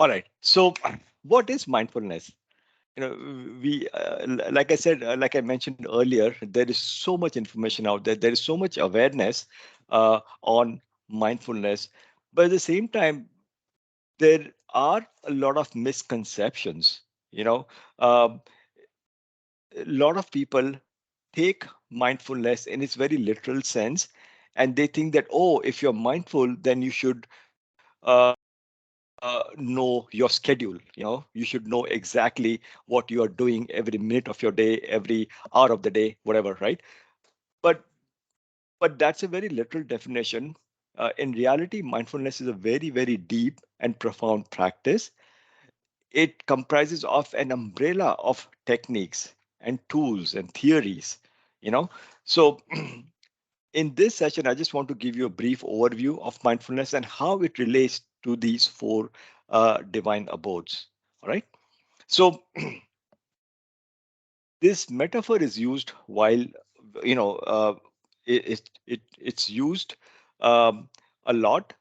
All right. So, what is mindfulness? We, like I said, like I mentioned earlier, there is so much information out there. There is so much awareness on mindfulness, but at the same time, there are a lot of misconceptions. You know, um, a lot of people take mindfulness in its very literal sense, and they think that, oh, if you're mindful, then you should know your schedule. You should know exactly what you are doing every minute of your day, every hour of the day, whatever, right? But that's a very literal definition. In reality, mindfulness is a very, very deep and profound practice. It comprises of an umbrella of techniques and tools and theories. You know, so in this session, I just want to give you a brief overview of mindfulness and how it relates to these four divine abodes. All right. So this metaphor is used while, it's used um, a lot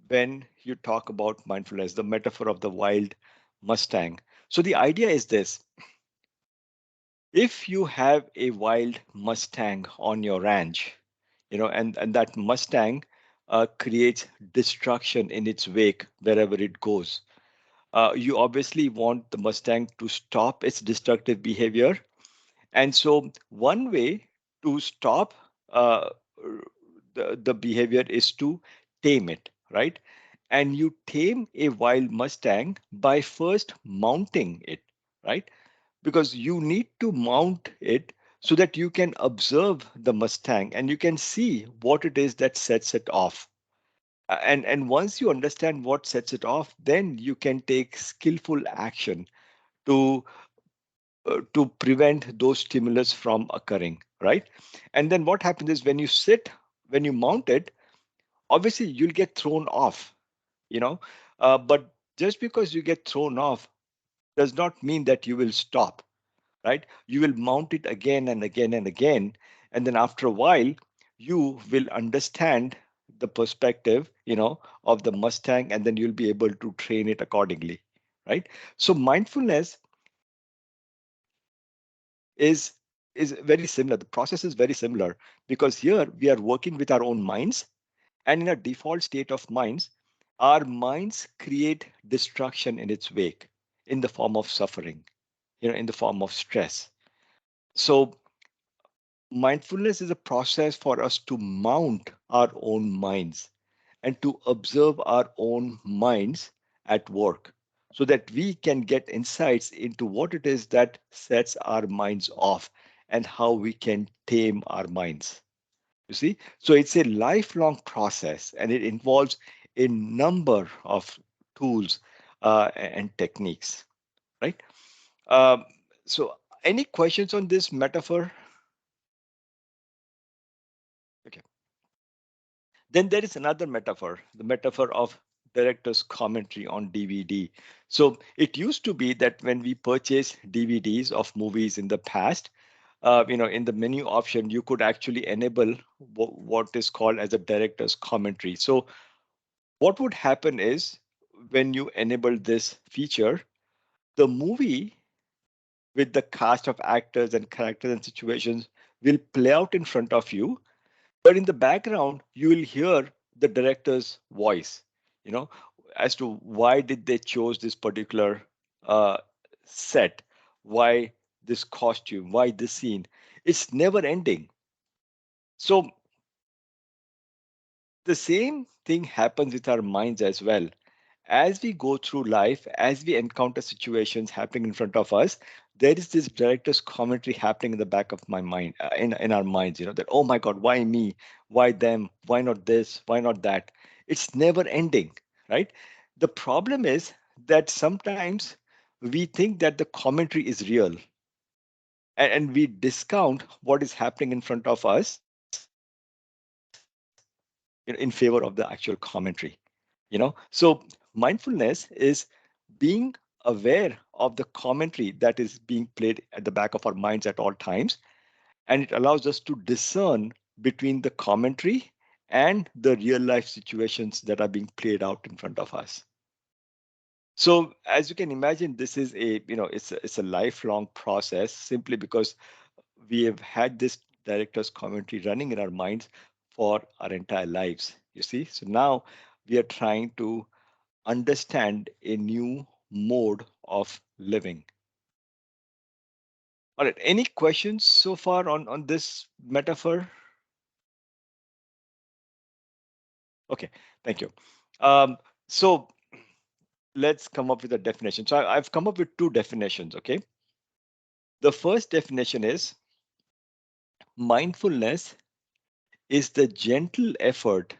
when you talk about mindfulness, the metaphor of the wild Mustang. So the idea is this: if you have a wild Mustang on your ranch, and that Mustang creates destruction in its wake wherever it goes. You obviously want the Mustang to stop its destructive behavior. And so, one way to stop uh, the behavior is to tame it, right? And you tame a wild Mustang by first mounting it, right? Because you need to mount it so that you can observe the Mustang and you can see what it is that sets it off. And once you understand what sets it off, then you can take skillful action to to prevent those stimulus from occurring, right? And then what happens is when you mount it, obviously you'll get thrown off, you know. But just because you get thrown off does not mean that you will stop, right? You will mount it again and again and again. And then after a while, you will understand the perspective, of the Mustang, and then you'll be able to train it accordingly, right? So mindfulness is is very similar. The process is very similar because here we are working with our own minds, and in a default state of minds, our minds create destruction in its wake in the form of suffering, in the form of stress. So mindfulness is a process for us to mount our own minds and to observe our own minds at work so that we can get insights into what it is that sets our minds off and how we can tame our minds. You see? So it's a lifelong process and it involves a number of tools and techniques, right? Um, so, any questions on this metaphor? Okay. Then there is another metaphor, the metaphor of director's commentary on DVD. So it used to be that when we purchase DVDs of movies in the past, in the menu option, you could actually enable what is called as a director's commentary. So what would happen is when you enable this feature, the movie with the cast of actors and characters and situations will play out in front of you, but in the background you will hear the director's voice, you know as to why did they chose this particular uh, set, why this costume, why this scene. It's never ending. So the same thing happens with our minds as well. As we go through life, as we encounter situations happening in front of us, there is this director's commentary happening in the back of my mind, in our minds, that, oh my God, why me? Why them? Why not this? Why not that? It's never ending, right? The problem is that sometimes we think that the commentary is real, and we discount what is happening in front of us, in favor of the actual commentary. So mindfulness is being aware of the commentary that is being played at the back of our minds at all times, and it allows us to discern between the commentary and the real life situations that are being played out in front of us. So as you can imagine, this is a, it's a lifelong process, simply because we have had this director's commentary running in our minds for our entire lives, you see. So now we are trying to understand a new mode of living. All right, any questions so far on this metaphor? Okay, thank you. So let's come up with a definition. So I've come up with two definitions. Okay, the first definition is mindfulness is the gentle effort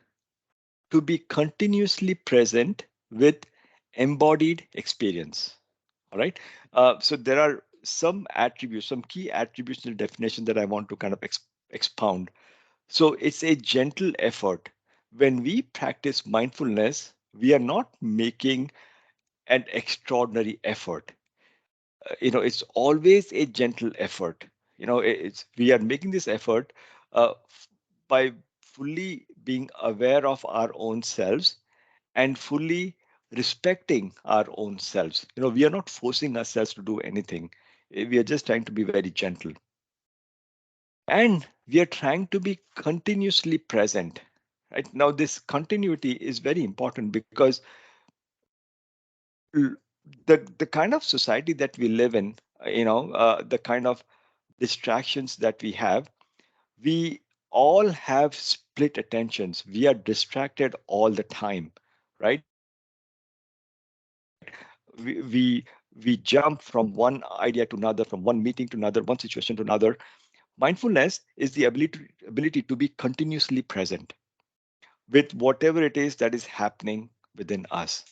to be continuously present with embodied experience. All right. So there are some attributes, some key attributes in the definition that I want to kind of expound. So it's a gentle effort. When we practice mindfulness, we are not making an extraordinary effort. It's always a gentle effort. It's we are making this effort by fully being aware of our own selves and fully respecting our own selves. We are not forcing ourselves to do anything. We are just trying to be very gentle. And we are trying to be continuously present. Right now, this continuity is very important because l- the kind of society that we live in, the kind of distractions that we have, we all have split attentions. We are distracted all the time, right? We we jump from one idea to another, from one meeting to another, one situation to another. Mindfulness is the ability to be continuously present with whatever it is that is happening within us.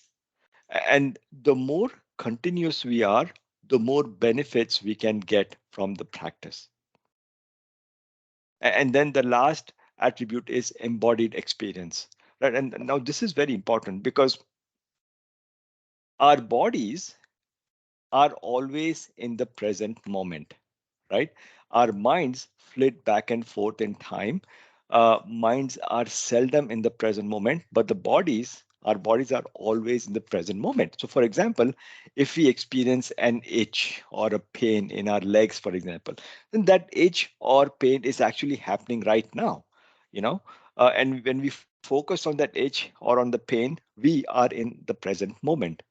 And the more continuous we are, the more benefits we can get from the practice. And then the last attribute is embodied experience. Right? And now this is very important because our bodies are always in the present moment, right? Our minds flit back and forth in time. Minds are seldom in the present moment, but our bodies are always in the present moment. So, for example, if we experience an itch or a pain in our legs, for example, then that itch or pain is actually happening right now, you know. And when we focus on that itch or on the pain, we are in the present moment.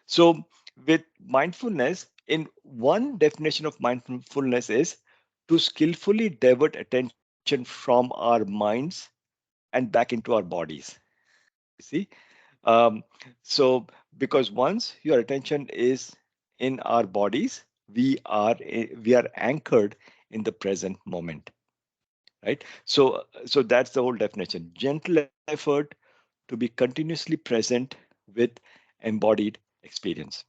So, with mindfulness, in one definition of mindfulness is to skillfully divert attention from our minds and back into our bodies. You see? Um, so, because once your attention is in our bodies, we are anchored in the present moment, right? So that's the whole definition. Gentle effort to be continuously present with embodied experience.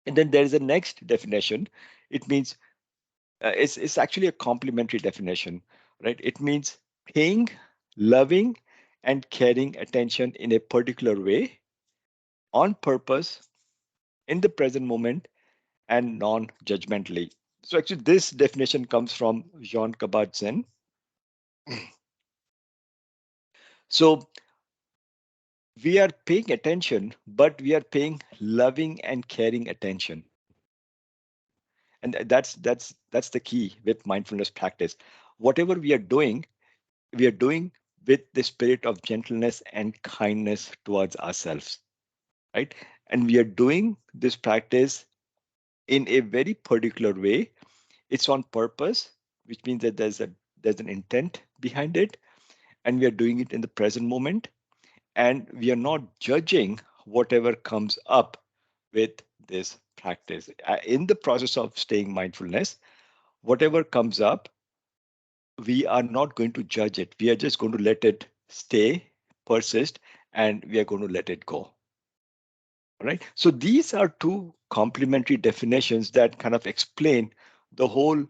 And then there is a next definition. It means it's actually a complementary definition, right? It means paying, loving, and caring attention in a particular way, on purpose, in the present moment, and non-judgmentally. So actually, this definition comes from Jean Kabat-Zinn. So we are paying attention, but we are paying loving and caring attention. And that's the key with mindfulness practice. Whatever we are doing, we are doing with the spirit of gentleness and kindness towards ourselves, right? And we are doing this practice in a very particular way. It's on purpose, which means that there's an intent behind it, and we are doing it in the present moment, and we are not judging whatever comes up with this practice. In the process of staying mindfulness, whatever comes up, we are not going to judge it. We are just going to let it stay, persist, and we are going to let it go. All right. So these are two complementary definitions that kind of explain the whole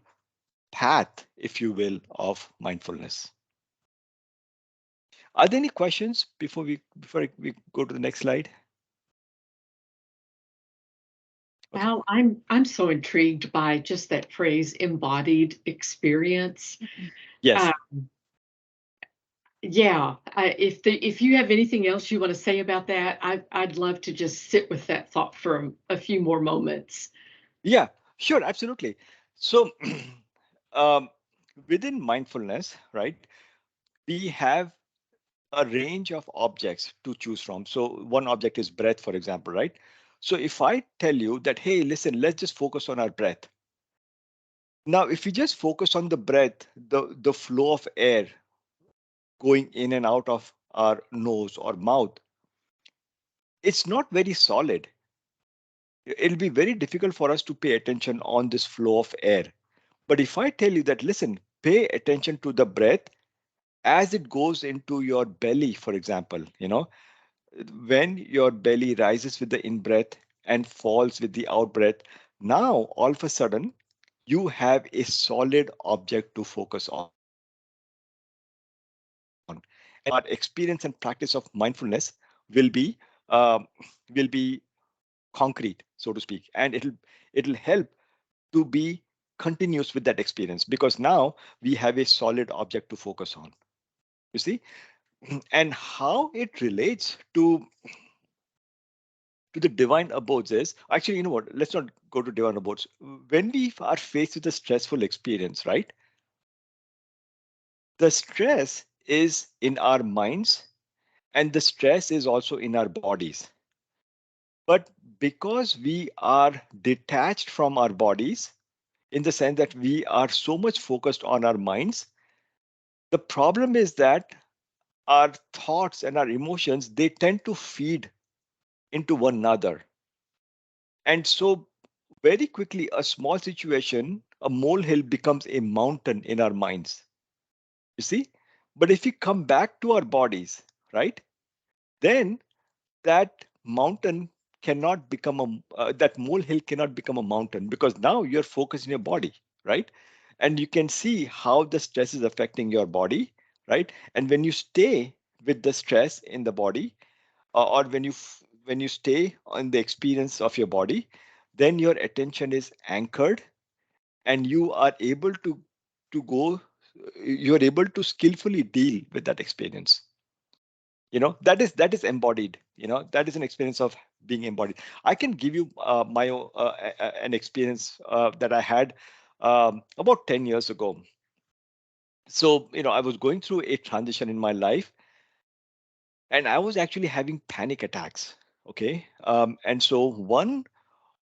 path, if you will, of mindfulness. Are there any questions before we go to the next slide? Okay. Wow, I'm so intrigued by just that phrase embodied experience. Yes. Uh, Yeah, if you have anything else you want to say about that, I'd love to just sit with that thought for a few more moments. Yeah, sure, absolutely. So, um, within mindfulness, right, we have a range of objects to choose from. So, one object is breath, for example, right? So, if I tell you that, hey, listen, let's just focus on our breath. Now, if we just focus on the breath, the flow of air going in and out of our nose or mouth, it's not very solid. It'll be very difficult for us to pay attention on this flow of air. But if I tell you that, listen, pay attention to the breath as it goes into your belly, for example, when your belly rises with the in breath and falls with the out breath, now all of a sudden you have a solid object to focus on. And our experience and practice of mindfulness will be um, will be concrete, so to speak, and it'll help to be continuous with that experience because now we have a solid object to focus on. You see, and how it relates to the divine abodes is actually, you know what? Let's not go to divine abodes. When we are faced with a stressful experience, right? The stress is in our minds and the stress is also in our bodies. But because we are detached from our bodies, in the sense that we are so much focused on our minds, the problem is that our thoughts and our emotions, they tend to feed into one another. And so very quickly, a small situation, a molehill becomes a mountain in our minds. You see? But if we come back to our bodies, right, then that mountain cannot become that molehill cannot become a mountain because now you're focused in your body, right? And you can see how the stress is affecting your body, right? And when you stay with the stress in the body, or when you stay on the experience of your body, then your attention is anchored and you are able to go you are able to skillfully deal with that experience. That is embodied. That is an experience of being embodied. I can give you an experience that I had about 10 years ago. So I was going through a transition in my life and I was actually having panic attacks. Okay. And so one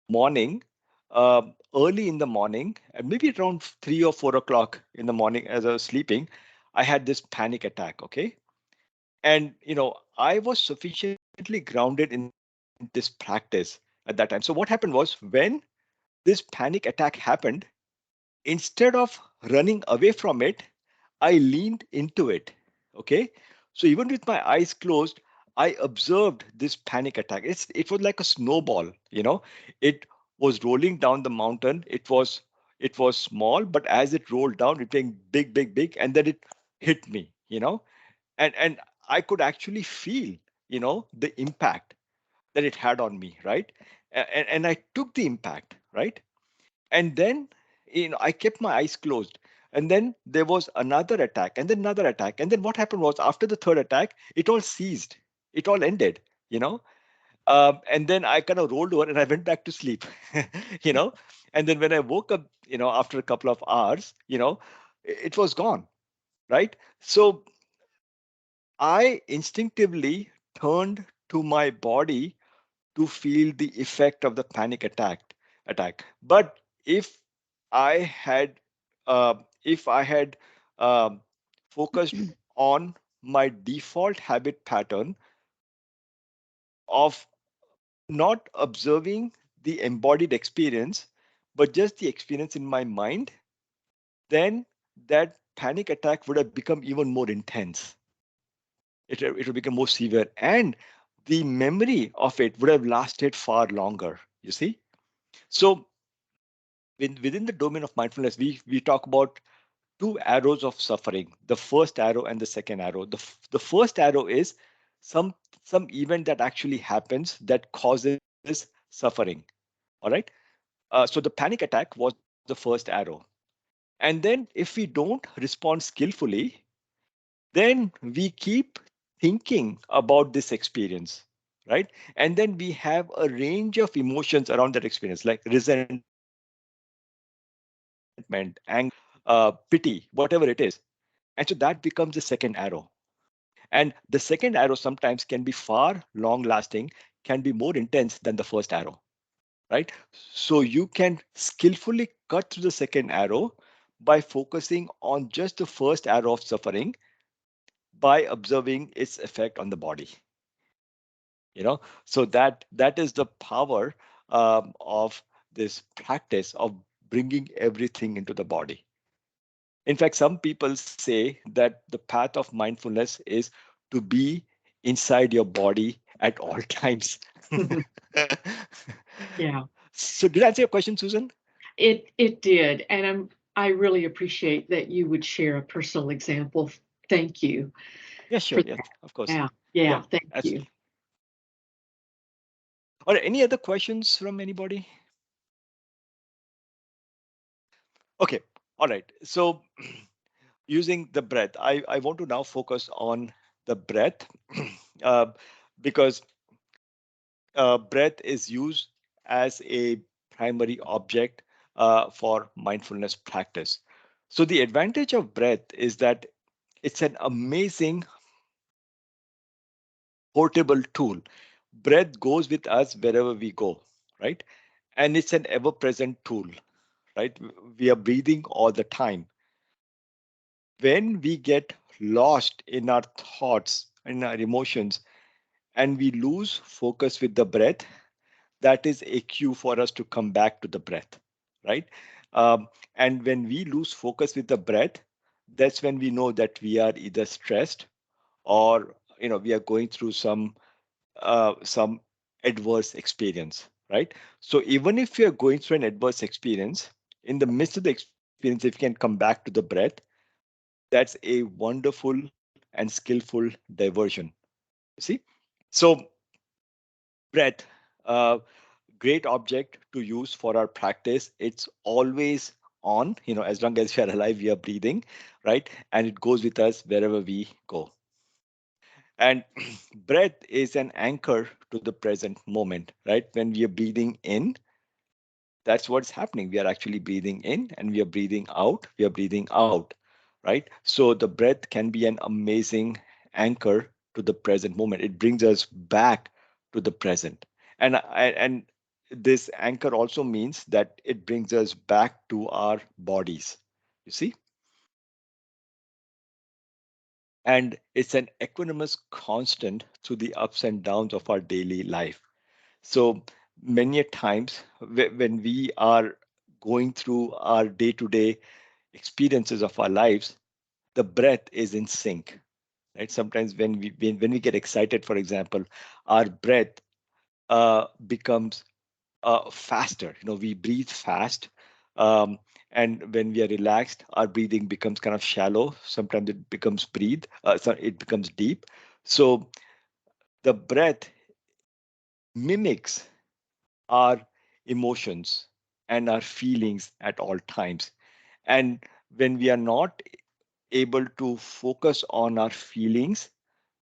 morning, early in the morning, maybe around 3 or 4 o'clock in the morning, as I was sleeping, I had this panic attack. Okay. And I was sufficiently grounded in this practice at that time. So what happened was, when this panic attack happened, instead of running away from it, I leaned into it. Okay. So even with my eyes closed, I observed this panic attack. It was like a snowball. It was rolling down the mountain. It was small, but as it rolled down, it became big, big, big, and then it hit me. And I could actually feel the impact that it had on me, right? And I took the impact, right? And then I kept my eyes closed, and then there was another attack and then another attack, and then what happened was, after the third attack, it all ceased, it all ended. And then I kind of rolled over and I went back to sleep. you know and then when I woke up, after a couple of hours, it was gone, right? So I instinctively turned to my body to feel the effect of the panic attack. But if I had if I had um, focused on my default habit pattern of not observing the embodied experience, but just the experience in my mind, then that panic attack would have become even more intense. It will become more severe, and the memory of it would have lasted far longer. You see? So within the domain of mindfulness, we talk about two arrows of suffering: the first arrow and the second arrow. The first arrow is some some event that actually happens that causes suffering. All right. So the panic attack was the first arrow. And then if we don't respond skillfully, Then we keep thinking about this experience, right? And then we have a range of emotions around that experience, like resentment, anger, pity, whatever it is. And so that becomes the second arrow. And the second arrow sometimes can be far long lasting, can be more intense than the first arrow, right? So you can skillfully cut through the second arrow by focusing on just the first arrow of suffering, by observing its effect on the body. So that is the power of this practice of bringing everything into the body. In fact, some people say that the path of mindfulness is to be inside your body at all times. Yeah, So did I answer your question, Susan? it did, and I really appreciate that you would share a personal example. Thank you Yeah, for sure. Yeah, that. of course. Yeah, Yeah, yeah, thank you. absolutely. Or any other questions from anybody? Okay. All right. So using the breath, I want to now focus on the breath uh, because breath is used as a primary object for mindfulness practice. So the advantage of breath is that it's an amazing portable tool. Breath goes with us wherever we go, right? And it's an ever present tool, right? We are breathing all the time. When we get lost in our thoughts, in our emotions, and we lose focus with the breath, that is a cue for us to come back to the breath, right? And when we lose focus with the breath, that's when we know that we are either stressed or we are going through some adverse experience, right? So even if you're going through an adverse experience, in the midst of the experience, if you can come back to the breath, that's a wonderful and skillful diversion. You see? So breath, uh, great object to use for our practice. It's always on, as long as we are alive, we are breathing, right? And it goes with us wherever we go. And breath is an anchor to the present moment, right? When we are breathing in, that's what's happening. We are actually breathing in and we are breathing out. We are breathing out, right? So the breath can be an amazing anchor to the present moment. It brings us back to the present. And this anchor also means that it brings us back to our bodies. You see? And it's an equanimous constant through the ups and downs of our daily life. So many a times when we are going through our day-to-day experiences of our lives, the breath is in sync, right? Sometimes when we get excited, for example, our breath becomes faster. We breathe fast. Um, and when we are relaxed, our breathing becomes kind of shallow. Sometimes it becomes it becomes deep. So the breath mimics our emotions and our feelings at all times. And when we are not able to focus on our feelings,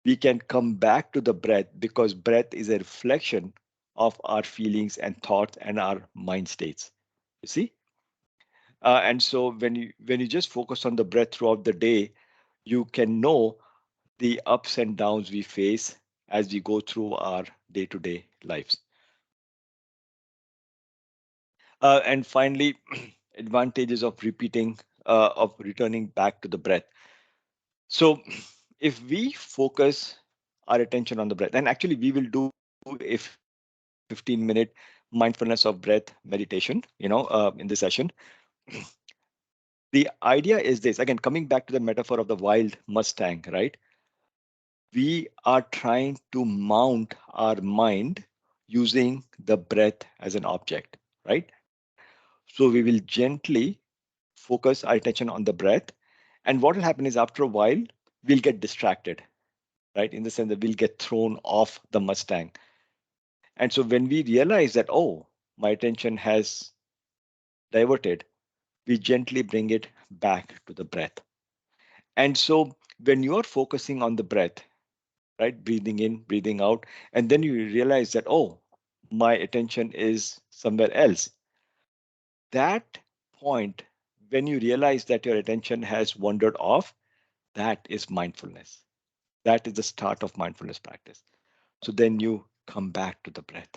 we can come back to the breath because breath is a reflection of our feelings and thoughts and our mind states. You see? And so when you just focus on the breath throughout the day, you can know the ups and downs we face as we go through our day-to-day lives. And finally, advantages of returning back to the breath. So, if we focus our attention on the breath, and actually we will do a 15-minute mindfulness of breath meditation, in this session. The idea is this, again, coming back to the metaphor of the wild Mustang, right? We are trying to mount our mind using the breath as an object, right? So we will gently focus our attention on the breath. And what will happen is after a while, we'll get distracted, right? In the sense that we'll get thrown off the Mustang. And so when we realize that, oh, my attention has diverted, we gently bring it back to the breath. And so when you're focusing on the breath, right? Breathing in, breathing out, and then you realize that, oh, my attention is somewhere else. That point, when you realize that your attention has wandered off, that is mindfulness. That is the start of mindfulness practice. So then you come back to the breath.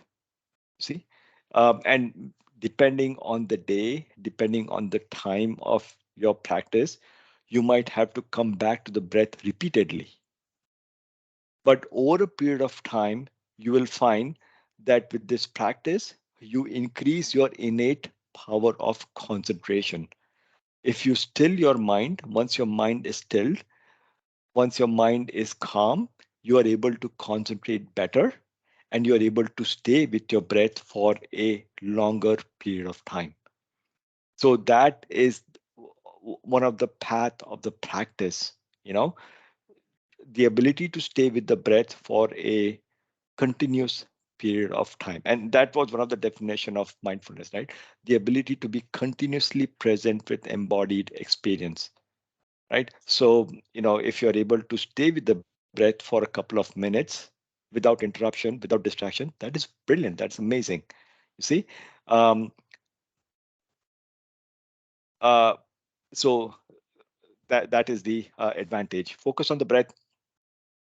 See? And depending on the day, depending on the time of your practice, you might have to come back to the breath repeatedly. But over a period of time, you will find that with this practice, you increase your innate power of concentration. If you still your mind, once your mind is stilled, once your mind is calm, you are able to concentrate better and you are able to stay with your breath for a longer period of time. So that is one of the path of the practice, you know, the ability to stay with the breath for a continuous period of time. And that was one of the definition of mindfulness, right? The ability to be continuously present with embodied experience, right? So, if you're able to stay with the breath for a couple of minutes without interruption, without distraction, that is brilliant. That's amazing. You see? Um, uh, so that is the advantage. Focus on the breath,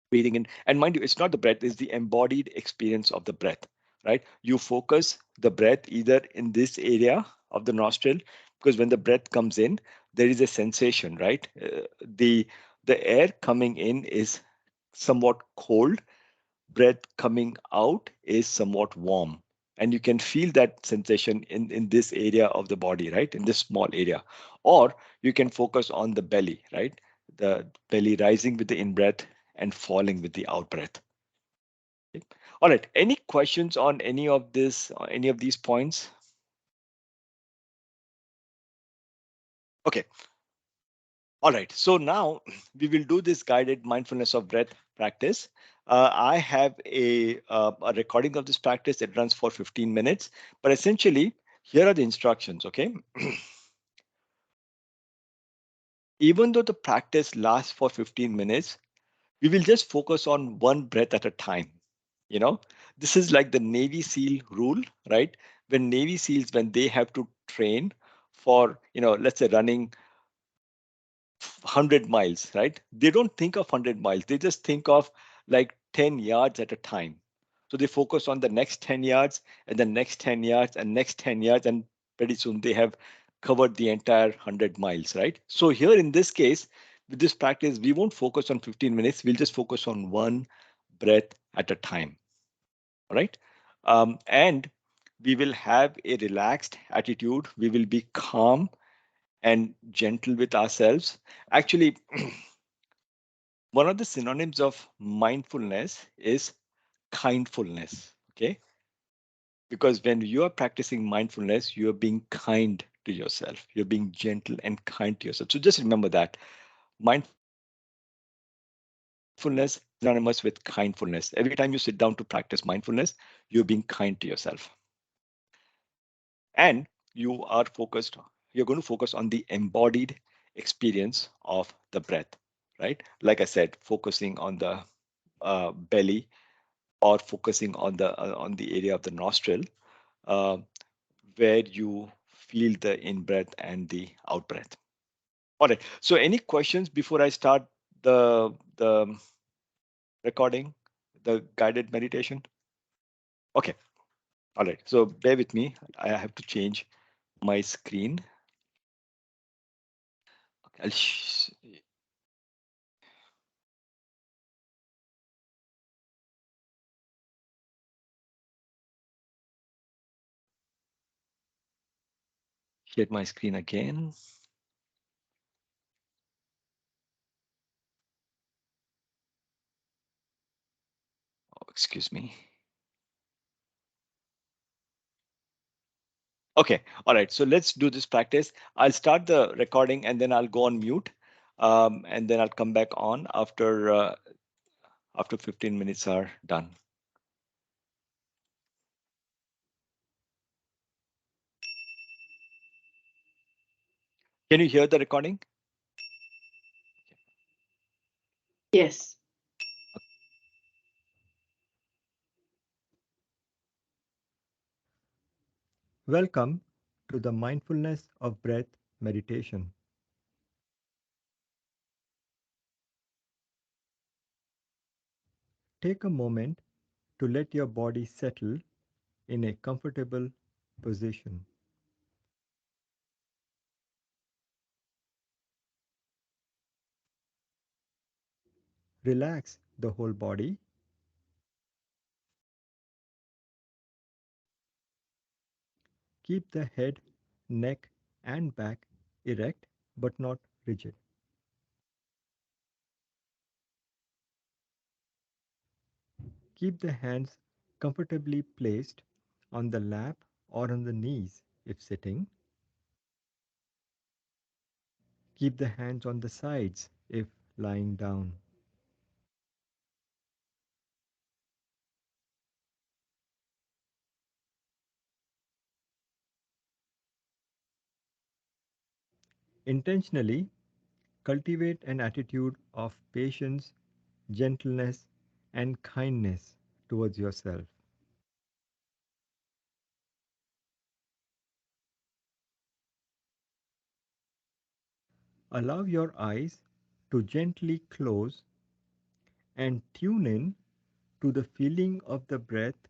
breathing in. And mind you, it's not the breath, it's the embodied experience of the breath, right? You focus the breath either in this area of the nostril, because when the breath comes in, there is a sensation, right? The air coming in is somewhat cold, breath coming out is somewhat warm. And you can feel that sensation in this area of the body, right? In this small area. Or you can focus on the belly, right? The belly rising with the in breath and falling with the out breath. Okay. All right. Any questions on any of these points? Okay. All right, so now we will do this guided mindfulness of breath practice. I have a recording of this practice. It runs for 15 minutes, but essentially, here are the instructions, okay? Even though the practice lasts for 15 minutes, we will just focus on one breath at a time. You know, this is like the Navy SEAL rule, right? When Navy SEALs, when they have to train for, let's say running 100 miles, right? They don't think of 100 miles. They just think of like 10 yards at a time. So they focus on the next 10 yards and the next 10 yards and next 10 yards. And pretty soon they have covered the entire 100 miles, right? So here in this case, with this practice, we won't focus on 15 minutes. We'll just focus on one breath at a time, all right? And we will have a relaxed attitude. We will be calm and gentle with ourselves. Actually, one of the synonyms of mindfulness is kindfulness. Okay. Because when you are practicing mindfulness, you are being kind to yourself. You're being gentle and kind to yourself. So just remember that mindfulness synonymous with kindfulness. Every time you sit down to practice mindfulness, you're being kind to yourself. And you are focused, you're going to focus on the embodied experience of the breath, right? Like I said, focusing on the belly or focusing on the area of the nostril, uh, where you feel the in breath and the out breath. All right. So any questions before I start the recording, the guided meditation? Okay. All right. So bear with me. I have to change my screen. Okay, share my screen again. Oh, excuse me. Okay. All right. So let's do this practice. I'll start the recording and then I'll go on mute. And then I'll come back on after 15 minutes are done. Can you hear the recording? Yes. Welcome to the Mindfulness of Breath meditation. Take a moment to let your body settle in a comfortable position. Relax the whole body. Keep the head, neck, and back erect but not rigid. Keep the hands comfortably placed on the lap or on the knees if sitting. Keep the hands on the sides if lying down. Intentionally cultivate an attitude of patience, gentleness, and kindness towards yourself. Allow your eyes to gently close and tune in to the feeling of the breath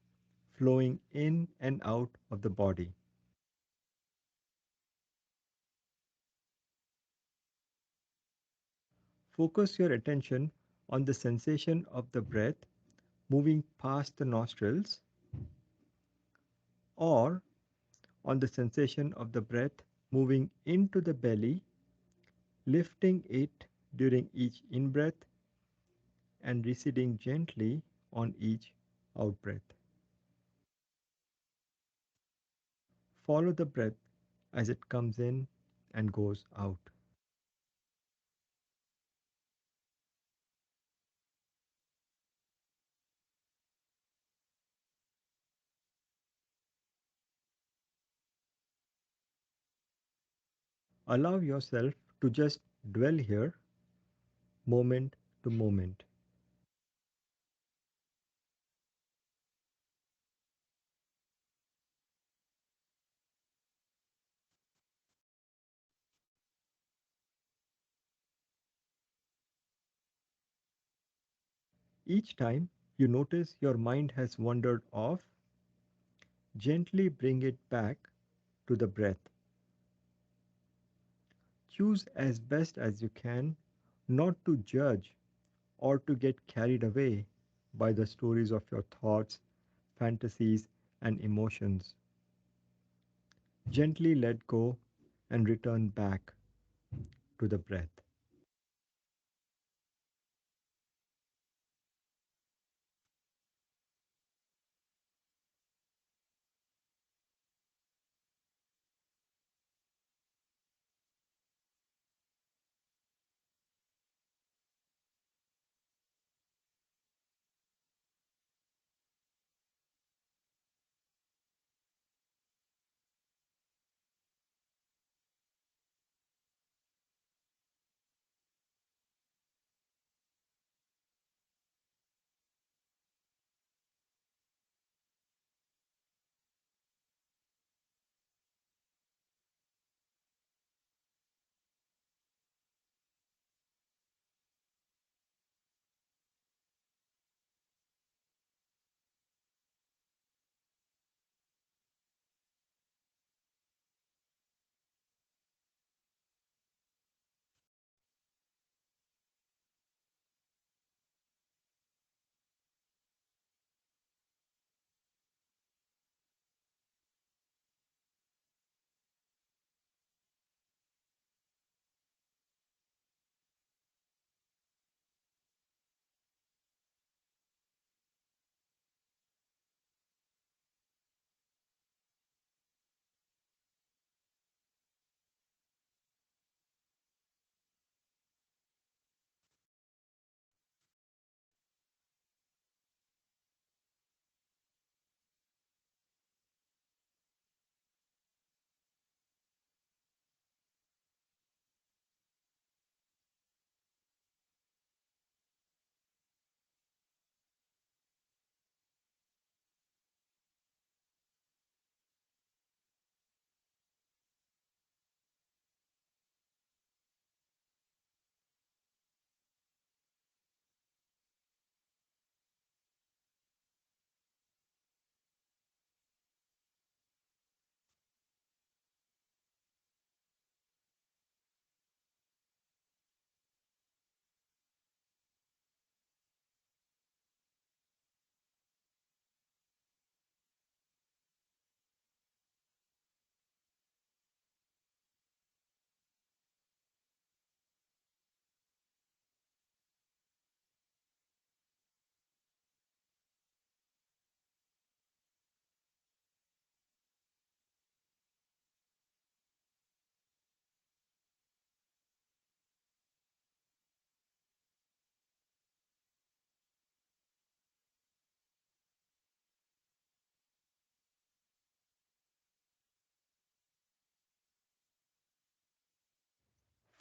flowing in and out of the body. Focus your attention on the sensation of the breath moving past the nostrils or on the sensation of the breath moving into the belly, lifting it during each in breath and receding gently on each out breath. Follow the breath as it comes in and goes out. Allow yourself to just dwell here moment to moment. Each time you notice your mind has wandered off, gently bring it back to the breath. Choose as best as you can not to judge or to get carried away by the stories of your thoughts, fantasies, and emotions. Gently let go and return back to the breath.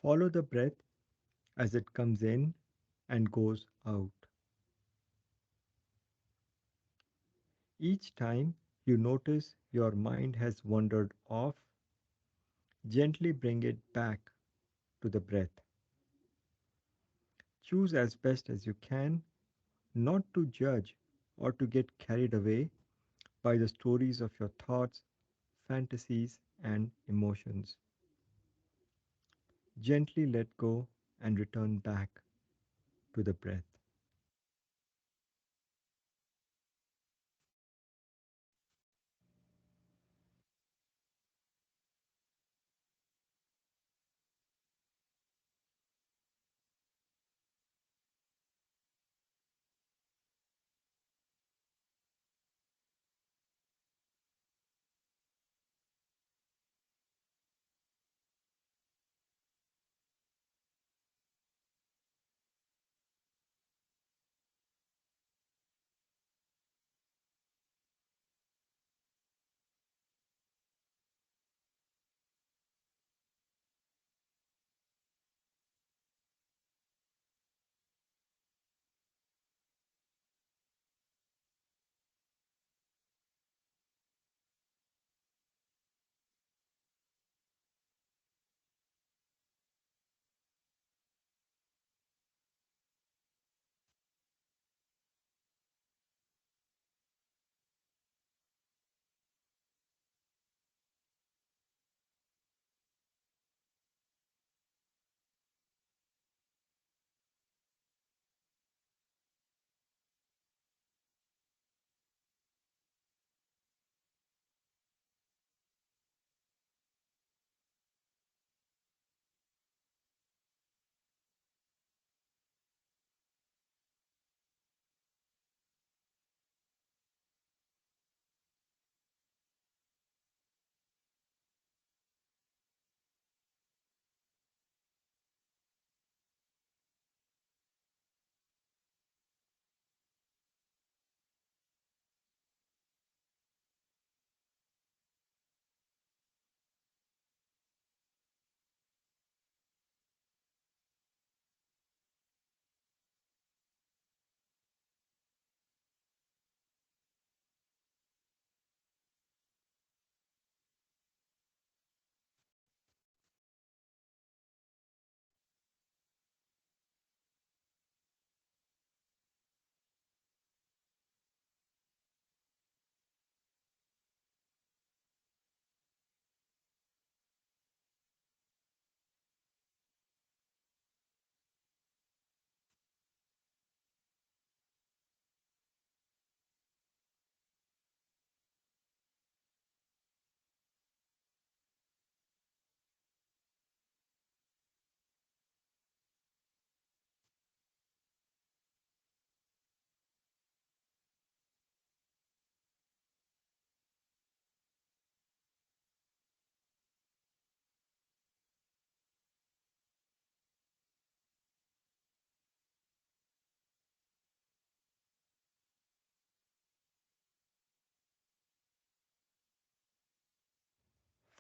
Follow the breath as it comes in and goes out. Each time you notice your mind has wandered off, gently bring it back to the breath. Choose as best as you can not to judge or to get carried away by the stories of your thoughts, fantasies, and emotions. Gently let go and return back to the breath.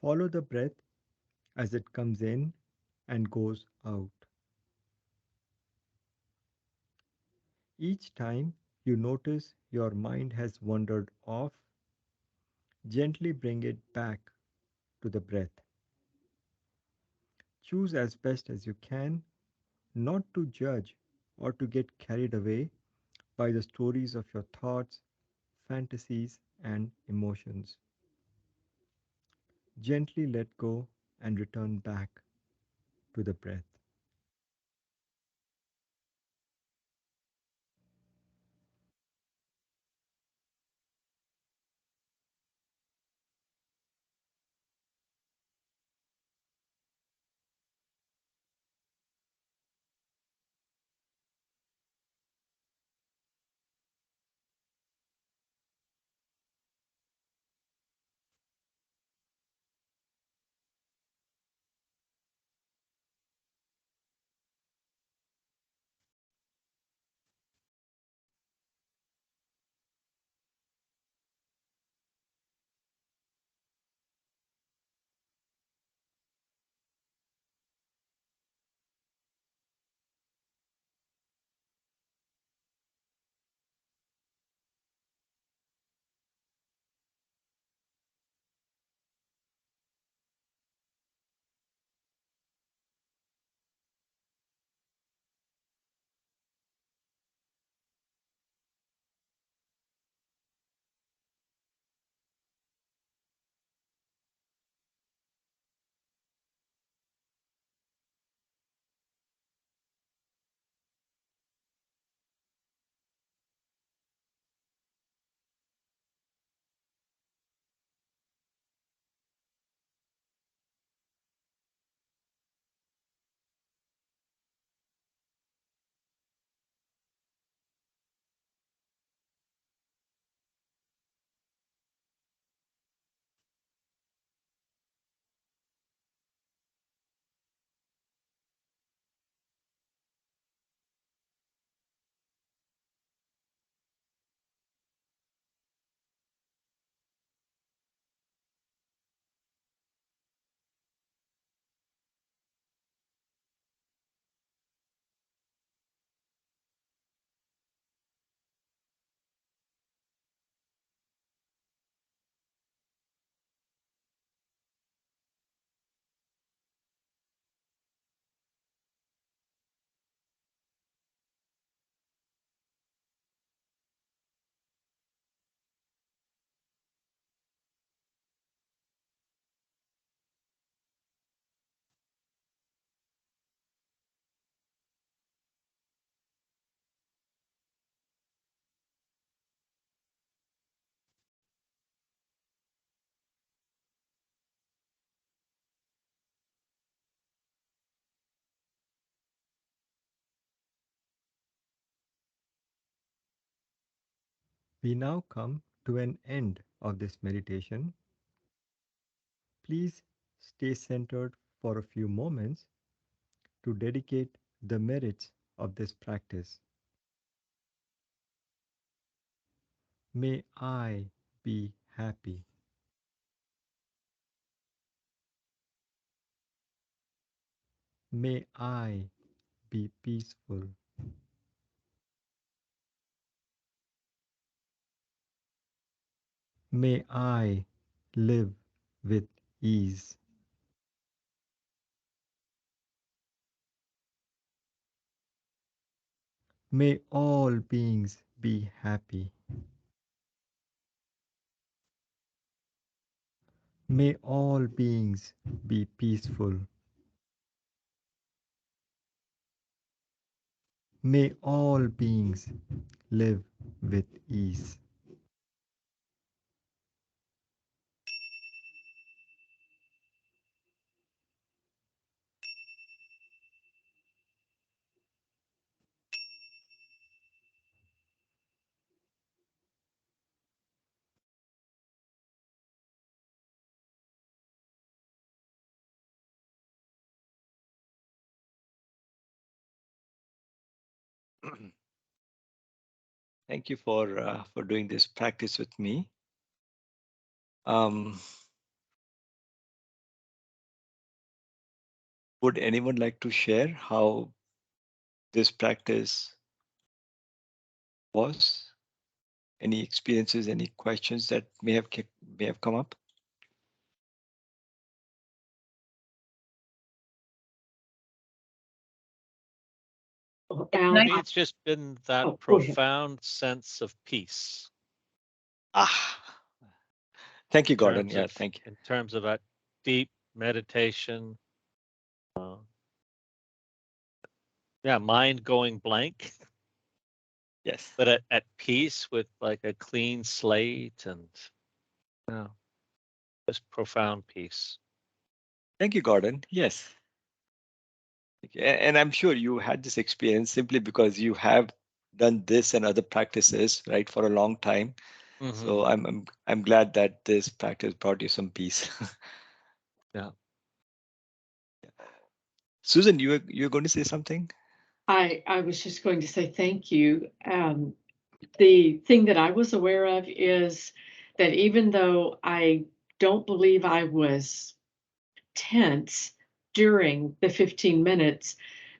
Follow the breath as it comes in and goes out. Each time you notice your mind has wandered off, gently bring it back to the breath. Choose as best as you can not to judge or to get carried away by the stories of your thoughts, fantasies, and emotions. Gently let go and return back to the breath. We now come to an end of this meditation. Please stay centered for a few moments to dedicate the merits of this practice. May I be happy. May I be peaceful. May I live with ease. May all beings be happy. May all beings be peaceful. May all beings live with ease. Thank you for doing this practice with me. Um, would anyone like to share how this practice was? Any experiences, any questions that may have come up? Al, For me, it's just been that go ahead. profound sense of peace Ah, thank you, Gordon. terms Yeah, of thank you. in terms of that deep meditation. Uh, yeah, mind going blank, Yes. but at peace with like a clean slate and yeah, just profound peace. Thank you, Gordon. Yes. And I'm sure you had this experience simply because you have done this and other practices, right, for a long time. So Hmm. I'm glad that this practice brought you some peace. Yeah. Susan, you're going to say something? I was just going to say thank you. The thing that I was aware of is that even though I don't believe I was tense during the 15 minutes,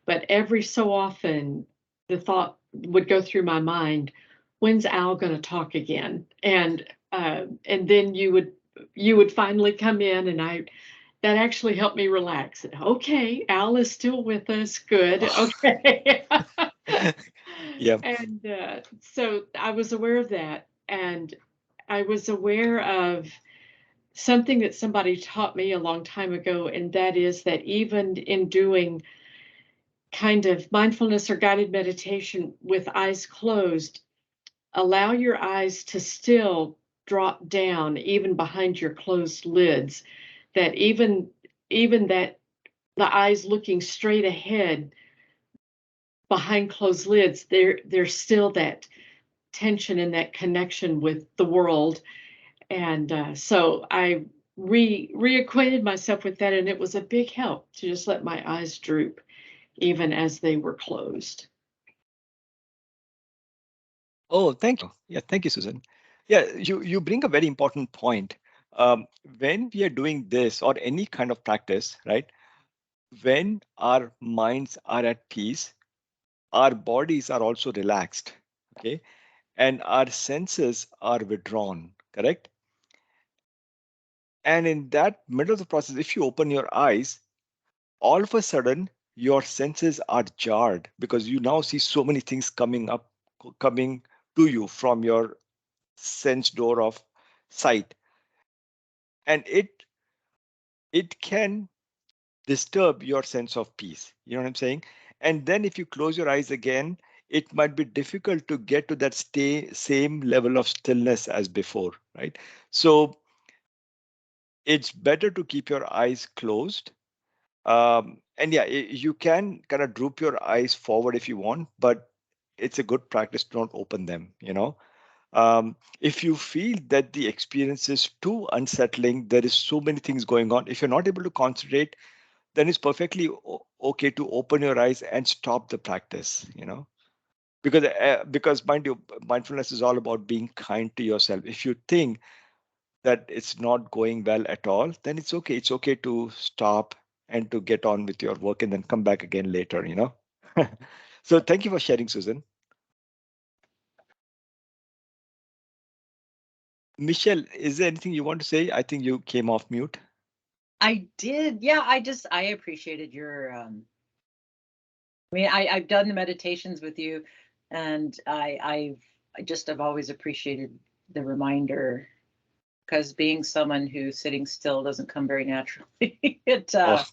but every so often the thought would go through my mind, when's Al going to talk again? And then you would finally come in, and I that actually helped me relax. Okay, Al is still with us. Good. Oh, Okay. yeah. And so I was aware of that. And I was aware of something that somebody taught me a long time ago, and that is that even in doing kind of mindfulness or guided meditation with eyes closed, allow your eyes to still drop down even behind your closed lids, that even that the eyes looking straight ahead behind closed lids, there's still that tension and that connection with the world. And so I reacquainted myself with that, and it was a big help to just let my eyes droop even as they were closed. Oh, thank you. Yeah, thank you, Susan. Yeah, you bring a very important point. When we are doing this or any kind of practice, right? When our minds are at peace, our bodies are also relaxed. Okay, and our senses are withdrawn. Correct. And in that middle of the process, if you open your eyes, all of a sudden your senses are jarred because you now see so many things coming to you from your sense door of sight, and it can disturb your sense of peace. You know what I'm saying? And then if you close your eyes again, it might be difficult to get to that same level of stillness as before, right? So it's better to keep your eyes closed. And yeah, you can kind of droop your eyes forward if you want, but it's a good practice to not open them, you know. If you feel that the experience is too unsettling, there is so many things going on. If you're not able to concentrate, then it's perfectly okay to open your eyes and stop the practice. Because mind you, mindfulness is all about being kind to yourself. If you think that it's not going well at all, then it's okay. It's okay to stop and to get on with your work and then come back again later. So thank you for sharing, Susan. Michelle, is there anything you want to say? I think you came off mute. I did. Yeah, I appreciated your I mean, I've done the meditations with you, and I've always appreciated the reminder, because being someone who's sitting still doesn't come very naturally. It Oh,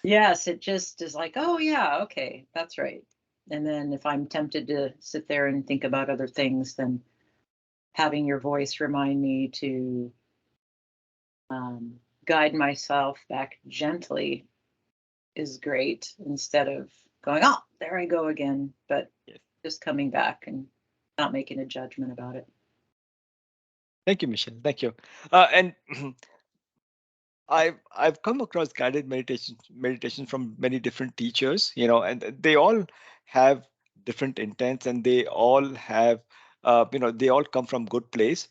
yes, it just is like, oh yeah, okay, that's right. And then if I'm tempted to sit there and think about other things, then having your voice remind me to guide myself back gently is great, instead of going, oh, there I go again, but yes. just coming back and not making a judgment about it. Thank you, Michelle. Thank you. And I've come across guided meditation from many different teachers, and they all have different intents, and they all have, they all come from good place.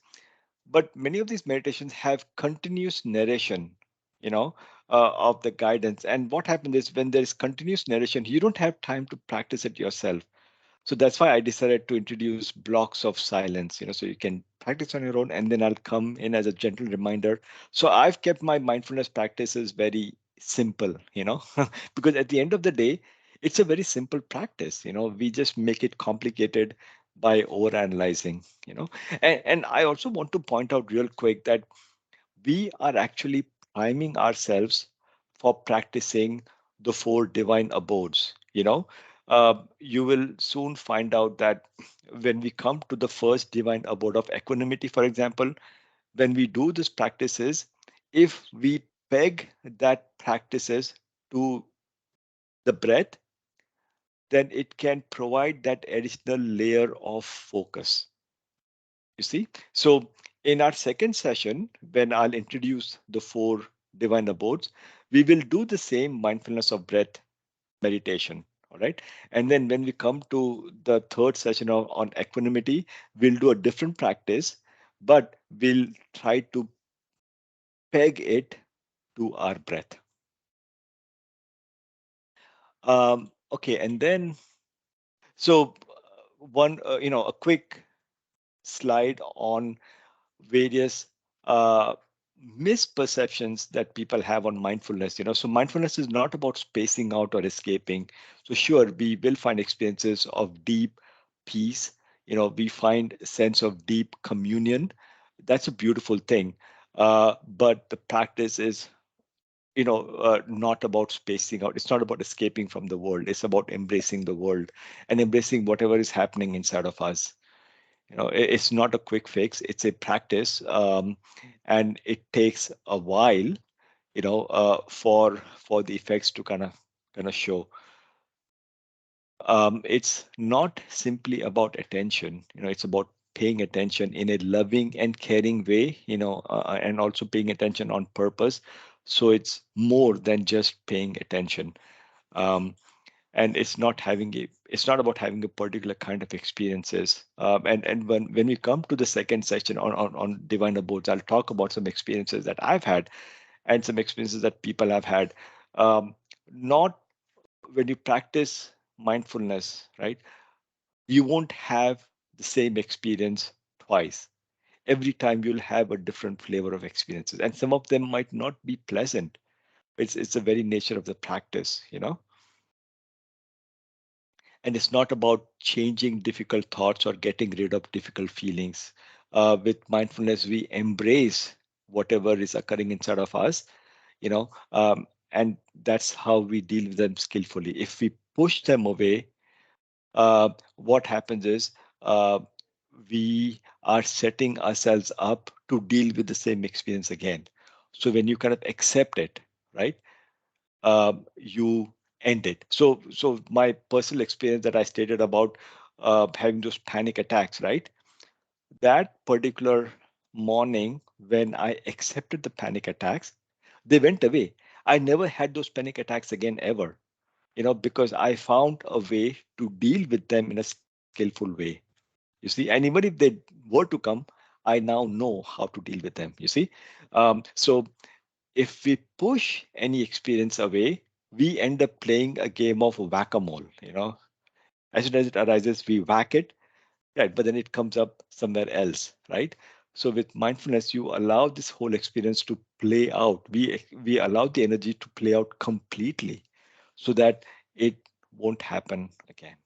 But many of these meditations have continuous narration, of the guidance. And what happens is when there is continuous narration, you don't have time to practice it yourself. So that's why I decided to introduce blocks of silence, so you can practice on your own, and then I'll come in as a gentle reminder. So I've kept my mindfulness practices very simple, because at the end of the day, it's a very simple practice. We just make it complicated by overanalyzing. And I also want to point out real quick that we are actually priming ourselves for practicing the four divine abodes. You will soon find out that when we come to the first divine abode of equanimity, for example, when we do these practices, if we peg that practices to the breath, then it can provide that additional layer of focus. You see? So in our second session, when I'll introduce the four divine abodes, we will do the same mindfulness of breath meditation. All right. And then when we come to the third session on equanimity, we'll do a different practice, but we'll try to peg it to our breath. Okay. And then, so a quick slide on various misperceptions that people have on mindfulness. So mindfulness is not about spacing out or escaping. So sure, we will find experiences of deep peace. We find a sense of deep communion. That's a beautiful thing. But the practice is, not about spacing out. It's not about escaping from the world. It's about embracing the world and embracing whatever is happening inside of us. It's not a quick fix. It's a practice, and it takes a while, for the effects to kind of show. It's not simply about attention. It's about paying attention in a loving and caring way, and also paying attention on purpose. So it's more than just paying attention. Um, and it's not about having a particular kind of experiences. And when we come to the second section on divine abodes, I'll talk about some experiences that I've had and some experiences that people have had. Not When you practice mindfulness, right, you won't have the same experience twice. Every time you'll have a different flavor of experiences, and some of them might not be pleasant. It's the very nature of the practice. And it's not about changing difficult thoughts or getting rid of difficult feelings. With mindfulness, we embrace whatever is occurring inside of us, and that's how we deal with them skillfully. If we push them away, what happens is, uh, we are setting ourselves up to deal with the same experience again. So when you kind of accept it, right, you end it. So my personal experience that I stated about having those panic attacks, right? that particular morning when I accepted the panic attacks, they went away. I never had those panic attacks again ever, because I found a way to deal with them in a skillful way. You see, and even if they were to come, I now know how to deal with them. You see, so if we push any experience away, we end up playing a game of whack-a-mole. As soon as it arises, we whack it, right? But then it comes up somewhere else, right? So with mindfulness, you allow this whole experience to play out. We allow the energy to play out completely, so that it won't happen again.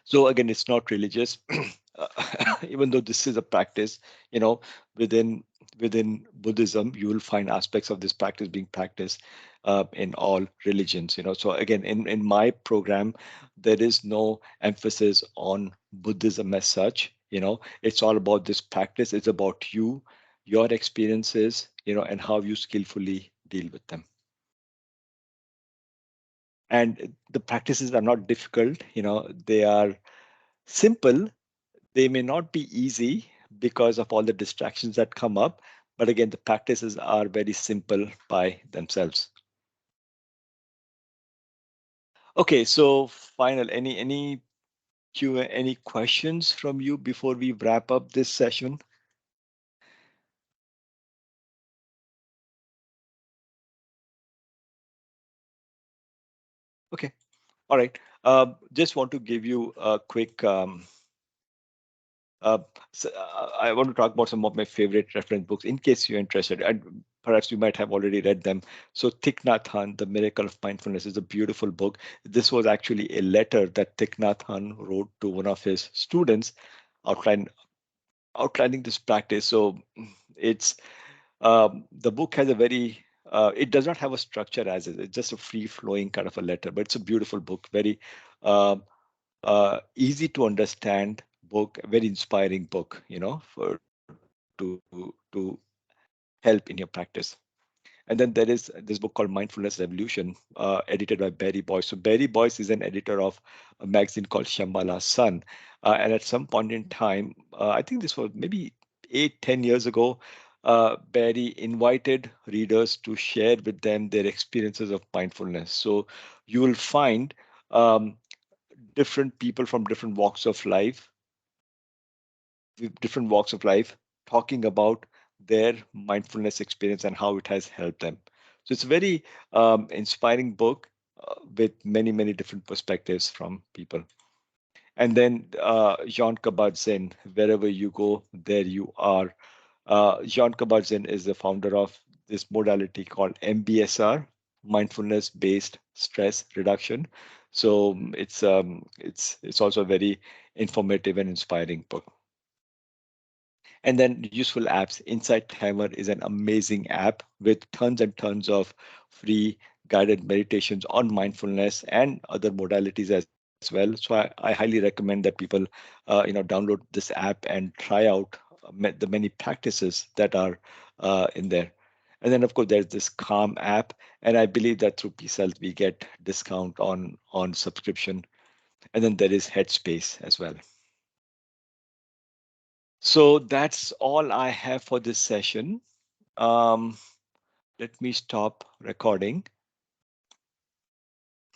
So again, it's not religious, even though this is a practice. You know, within within Buddhism, you will find aspects of this practice being practiced in all religions. So again, in my program, there is no emphasis on Buddhism as such. It's all about this practice. It's about you, your experiences, and how you skillfully deal with them. And the practices are not difficult. They are simple. They may not be easy because of all the distractions that come up, but again, the practices are very simple by themselves. Okay, so final, any questions from you before we wrap up this session? Okay, all right. Just want to give you a quick Uh, I want to talk about some of my favorite reference books in case you're interested, and perhaps you might have already read them. So Thich Nhat Hanh, The Miracle of Mindfulness, is a beautiful book. This was actually a letter that Thich Nhat Hanh wrote to one of his students, outline, outlining this practice. So it's the book has a very it does not have a structure as is. It's just a free flowing kind of a letter, but it's a beautiful book, very uh, easy to understand book, a very inspiring book, for to help in your practice. And then there is this book called Mindfulness Revolution, edited by Barry Boyce. So Barry Boyce is an editor of a magazine called Shambhala Sun. And at some point in time, I think this was maybe 8, 10 years ago, Barry invited readers to share with them their experiences of mindfulness. So you will find um, different people from different walks of life talking about their mindfulness experience and how it has helped them. So it's a very inspiring book with many, many different perspectives from people. And then Jean Kabat-Zinn, wherever you go, there you are. Jean Kabat-Zinn is the founder of this modality called MBSR, mindfulness-based stress reduction. So it's also a very informative and inspiring book. And then useful apps. Insight Timer is an amazing app with tons and tons of free guided meditations on mindfulness and other modalities as well. So I highly recommend that people, download this app and try out the many practices that are in there. And then of course there's this Calm app, and I believe that through Peace Health we get discount on subscription. And then there is Headspace as well. So that's all I have for this session. Um, Let me stop recording.